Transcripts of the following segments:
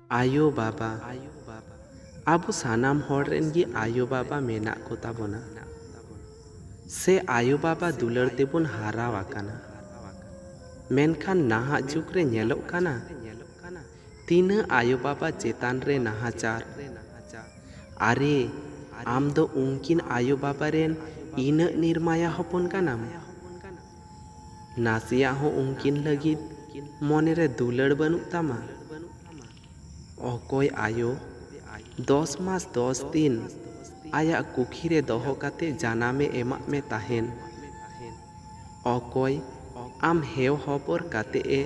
आयो बाबा आबो सानाम होड़ रेन गी आयो बाबा मेना को ताबोना से आयो बाबा दुलर तेबुन हारा वाकाना मेनखान नाहा जुग रे नेलोग काना तीना आयो बाबा चेतान रे नाहाचार आरे आम दो उनकिन आयो बाबा रेन इना निर्माया हपन कानाम नासिया हो उनकिन लगित मोने रे दुलर बनुक तामा अकोय आयो 10 मास 10 दिन आया कुखी रे दोहो काते जानामे एमा में ताहेन अकोय आम हेव हपर काते ए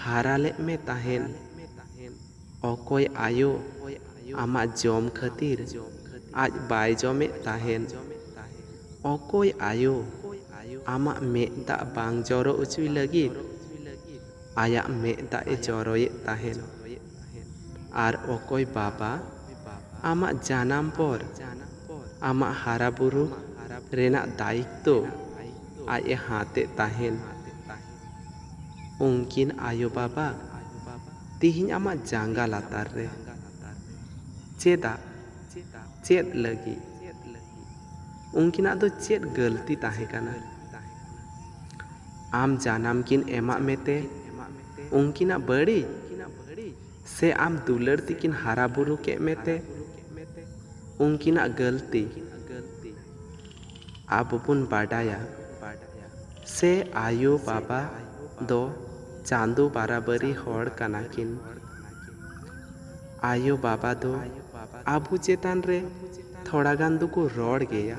हाराले में ताहेन अकोय आयो आमा जम खातिर आज बाय जमे ताहेन अकोय आयो आमा में दा बांग जरो उचुई लगी आया में दा ए जरोए ताहेन आर अकोय बाबा आमा जानाम पर आमा हारा बुरु रेना दायित्व आए हाते ताहेन उनकिन आयो बाबा तिहिन आमा जांगा लातार रे चेदा चेद लगी उनकिना दो चेद गलती ताहे काना आम जानाम किन एमा मेते उनकिना बड़ी से आम दुलर तिकिन हारा बुरु के मेते उनकिना गलती अब बुन बाडाया से आयो बाबा दो चांदो बाराबरी होड़ काना किन आयो बाबा दो आबू चेतान रे थोड़ा गान को रोड़ गया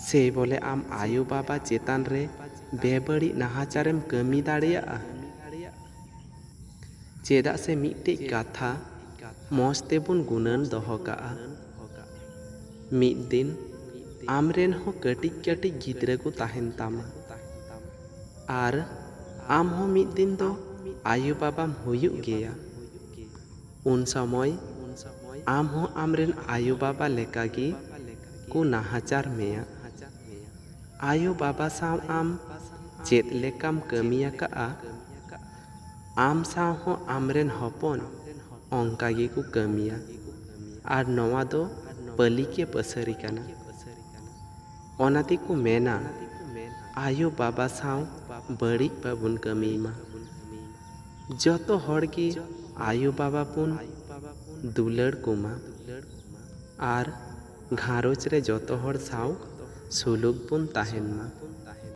से बोले आम आयो बाबा चेतान रे बेबड़ी नाहाचारेम कमी दाड़िया चेदा से मिट्टे कथा मस्ते बुन गुनन दोहो काआ मिट दिन आमरेन हो कटिक कटिक गिद्रे को ताहेन तामा आर आम हो मिट दिन दो आयो बाबाम हुयुग गया उन समय आम हो आमरेन आयो बाबा लेकागी को नाहाचार मेया आयो बाबा साव आम चेत लेकाम कमिया काआ आम साव हो आमरेन हपन अंकागी को कमिया आर नवा दो पली के पसरी काना ओनाती को मेना आयो बाबा साव बड़ी बाबुन कमीमा जतो हड़ की आयो बाबा पुन दुलड़ कुमा आर घारोच रे जतो हड़ साव सुलुक पुन ताहेन मा।